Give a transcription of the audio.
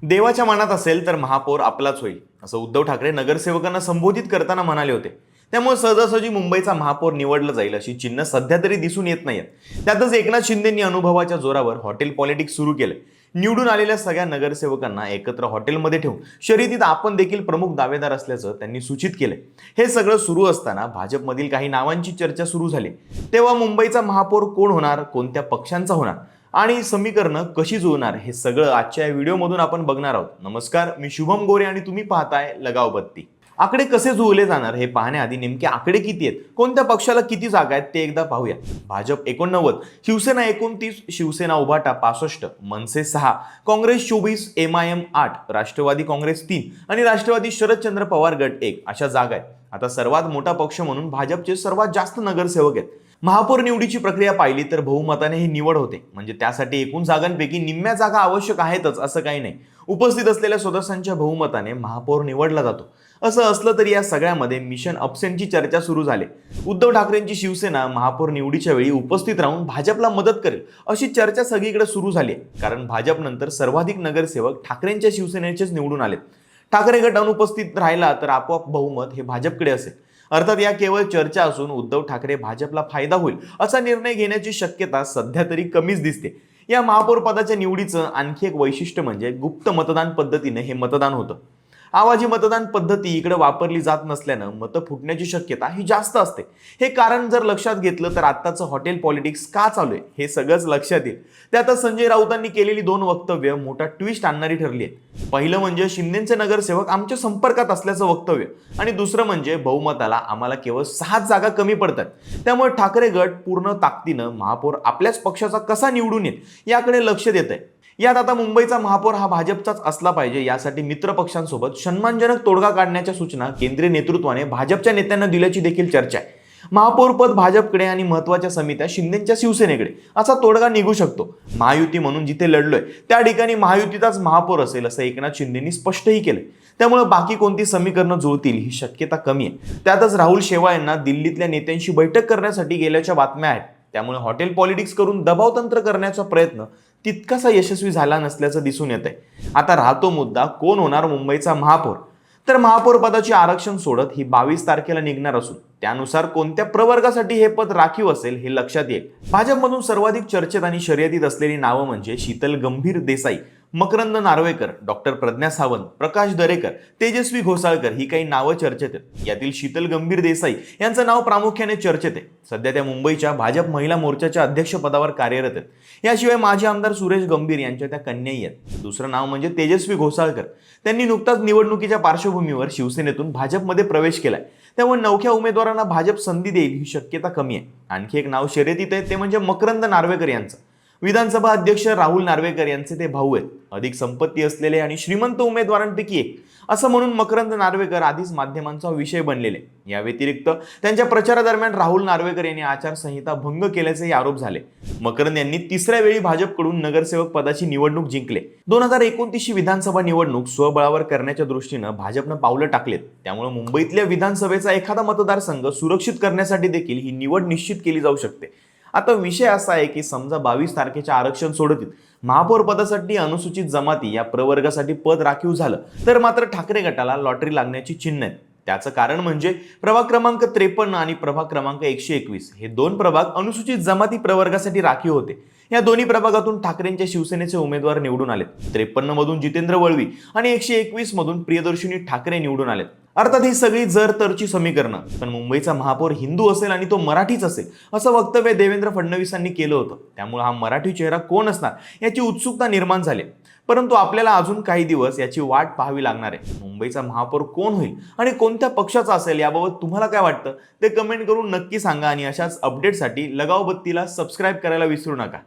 देवाच्या मनात असेल तर महापौर आपलाच होईल असं उद्धव ठाकरे नगरसेवकांना संबोधित करताना म्हणाले होते. त्यामुळे सहजासहजी मुंबईचा महापौर निवडला जाईल अशी चिन्ह सध्या तरी दिसून येत नाहीत. त्यातच एकनाथ शिंदेंनी अनुभवाच्या जोरावर हॉटेल पॉलिटिक्स सुरू केले. निवडून आलेल्या सगळ्या नगरसेवकांना एकत्र हॉटेलमध्ये ठेवून शर्यतीत आपण देखील प्रमुख दावेदार असल्याचं त्यांनी सूचित केले. हे सगळं सुरू असताना भाजपमधील काही नावांची चर्चा सुरू झाली. तेव्हा मुंबईचा महापौर कोण होणार, कोणत्या पक्षांचा होणार आणि समीकरणं कशी जुळणार हे सगळं आजच्या या व्हिडिओमधून आपण बघणार आहोत. नमस्कार, मी शुभम गोरे आणि तुम्ही पाहताय लगाव बत्ती. आकडे कसे जुळले जाणार हे पाहण्याआधी नेमके आकडे किती आहेत, कोणत्या पक्षाला किती जागा आहेत ते एकदा पाहूया. भाजप 89, शिवसेना 29, शिवसेना उभाटा 65, मनसे 6, काँग्रेस 24, MIM 8, राष्ट्रवादी काँग्रेस 3 आणि राष्ट्रवादी शरदचंद्र पवार गट 1 अशा जागा आहेत. आता सर्वात मोठा पक्ष म्हणून भाजपचे सर्वात जास्त नगरसेवक आहेत. महापौर निवडीची प्रक्रिया पाहिली तर बहुमताने ही निवड होते. म्हणजे त्यासाठी एकूण जागांपैकी निम्म्या जागा आवश्यक आहेतच असं काही नाही. उपस्थित असलेल्या सदस्यांच्या बहुमताने महापौर निवडला जातो. असं असलं तरी या सगळ्यामध्ये मिशन अब्सेंटची चर्चा सुरू झाली. उद्धव ठाकरेंची शिवसेना महापौर निवडीच्या वेळी उपस्थित राहून भाजपला मदत करेल अशी चर्चा सगळीकडे सुरू झाली आहे. कारण भाजपनंतर सर्वाधिक नगरसेवक ठाकरेंच्या शिवसेनेचेच निवडून आलेत. ठाकरे गट अनुपस्थित राहिला तर आपोआप बहुमत हे भाजपकडे असेल. अर्थात या केवळ चर्चा असून उद्धव ठाकरे भाजपला फायदा होईल असा निर्णय घेण्याची शक्यता सध्या तरी कमीच दिसते. या महापौर पदाच्या निवडीचं आणखी एक वैशिष्ट्य म्हणजे गुप्त मतदान पद्धतीने हे मतदान होतं. आवाजी मतदान पद्धती इकडे वापरली जात नसल्यानं मतं फुटण्याची शक्यता ही जास्त असते. हे कारण जर लक्षात घेतलं तर आत्ताचं हॉटेल पॉलिटिक्स का चालू आहे हे सगळंच लक्षात येईल. त्यातच संजय राऊतांनी केलेली 2 वक्तव्य मोठा ट्विस्ट आणणारी ठरली आहेत. पहिलं म्हणजे शिंदेचे नगरसेवक आमच्या संपर्कात असल्याचं वक्तव्य आणि दुसरं म्हणजे बहुमताला आम्हाला केवळ 6 जागा कमी पडतात. त्यामुळे ठाकरे गट पूर्ण ताकदीनं महापौर आपल्याच पक्षाचा कसा निवडून येईल याकडे लक्ष देत आहे. यात आता मुंबईचा महापौर हा भाजपचाच असला पाहिजे यासाठी मित्र पक्षांसोबत सन्मानजनक तोडगा काढण्याच्या सूचना केंद्रीय नेतृत्वाने भाजपच्या नेत्यांना दिल्याची देखील चर्चा आहे. महापौर पद भाजपकडे आणि महत्वाच्या समित्या शिंदेच्या शिवसेनेकडे असा तोडगा निघू शकतो. महायुती म्हणून जिथे लढलोय त्या ठिकाणी महायुतीचाच महापौर असेल असं एकनाथ शिंदेंनी स्पष्टही केलं. त्यामुळे बाकी कोणती समीकरणं जुळतील ही शक्यता कमी आहे. त्यातच राहुल शेवाळ यांना दिल्लीतल्या नेत्यांशी बैठक करण्यासाठी गेल्याच्या बातम्या आहेत. त्यामुळे हॉटेल पॉलिटिक्स करून दबावतंत्र करण्याचा प्रयत्न तितकासा यशस्वी झाला नसल्याचं दिसून येत आहे. आता राहतो मुद्दा कोण होणार मुंबईचा महापौर. तर महापौर पदाची आरक्षण सोडत ही 22 तारखेला निघणार असून त्यानुसार कोणत्या प्रवर्गासाठी हे पद राखीव असेल हे लक्षात येईल. भाजपमधून सर्वाधिक चर्चेत आणि शर्यतीत असलेली नावं म्हणजे शीतल गंभीर देसाई, मकरंद नार्वेकर, डॉक्टर प्रज्ञा सावंत, प्रकाश दरेकर, तेजस्वी घोसाळकर ही काही नावं चर्चेत आहेत. यातील शीतल गंभीर देसाई यांचं नाव प्रामुख्याने चर्चेत आहे. सध्या त्या मुंबईच्या भाजप महिला मोर्चाच्या अध्यक्षपदावर कार्यरत आहेत. याशिवाय माजी आमदार सुरेश गंभीर यांच्या त्या कन्याही आहेत. दुसरं नाव म्हणजे तेजस्वी घोसाळकर. त्यांनी नुकताच निवडणुकीच्या पार्श्वभूमीवर शिवसेनेतून भाजपमध्ये प्रवेश केलाय. त्यामुळे नवख्या उमेदवारांना भाजप संधी देईल ही शक्यता कमी आहे. आणखी एक नाव शर्यतीत आहे ते म्हणजे मकरंद नार्वेकर यांचं. विधानसभा अध्यक्ष राहुल नार्वेकर यांचे ते भाऊ आहेत. अधिक संपत्ती असलेले आणि श्रीमंत उमेदवारांपैकी एक असं म्हणून मकरंद नार्वेकर आधीच माध्यमांचा विषय बनलेले. या व्यतिरिक्त त्यांच्या प्रचारादरम्यान राहुल नार्वेकर यांनी आचारसंहिता भंग केल्याचे आरोप झाले. मकरंद यांनी 3ऱ्या वेळी भाजपकडून नगरसेवक पदाची निवडणूक जिंकले. 2029 विधानसभा निवडणूक स्वबळावर करण्याच्या दृष्टीनं भाजपनं पावलं टाकलेत. त्यामुळे मुंबईतल्या विधानसभेचा एखादा मतदारसंघ सुरक्षित करण्यासाठी देखील ही निवड निश्चित केली जाऊ शकते. आता विषय असा आहे की समजा 22 तारखेच्या आरक्षण सोडतीत महापौर पदासाठी अनुसूचित जमाती या प्रवर्गासाठी पद राखीव झालं तर मात्र ठाकरे गटाला लॉटरी लागण्याची चिन्ह आहेत. त्याचं कारण म्हणजे प्रभाग क्रमांक 53 आणि प्रभाग क्रमांक 121 हे 2 प्रभाग अनुसूचित जमाती प्रवर्गासाठी राखीव होते. या दोन्ही प्रभागातून ठाकरेंच्या शिवसेनेचे उमेदवार निवडून आलेत. 53 मधून जितेंद्र वळवी आणि 121 मधून प्रियदर्शिनी ठाकरे निवडून आलेत. अर्थात ही सगळी जर तरची समीकरणं, पण मुंबईचा महापौर हिंदू असेल आणि तो मराठीच असेल असं वक्तव्य देवेंद्र फडणवीसांनी केलं होतं. त्यामुळे हा मराठी चेहरा कोण असणार याची उत्सुकता निर्माण झाली. परंतु आपल्याला अजून काही दिवस याची वाट पाहावी लागणार आहे. मुंबईचा महापौर कोण होईल आणि कोणत्या पक्षाचा असेल याबाबत तुम्हाला काय वाटतं ते कमेंट करून नक्की सांगा आणि अशाच अपडेटसाठी लगाव बत्तीला सबस्क्राईब करायला विसरू नका.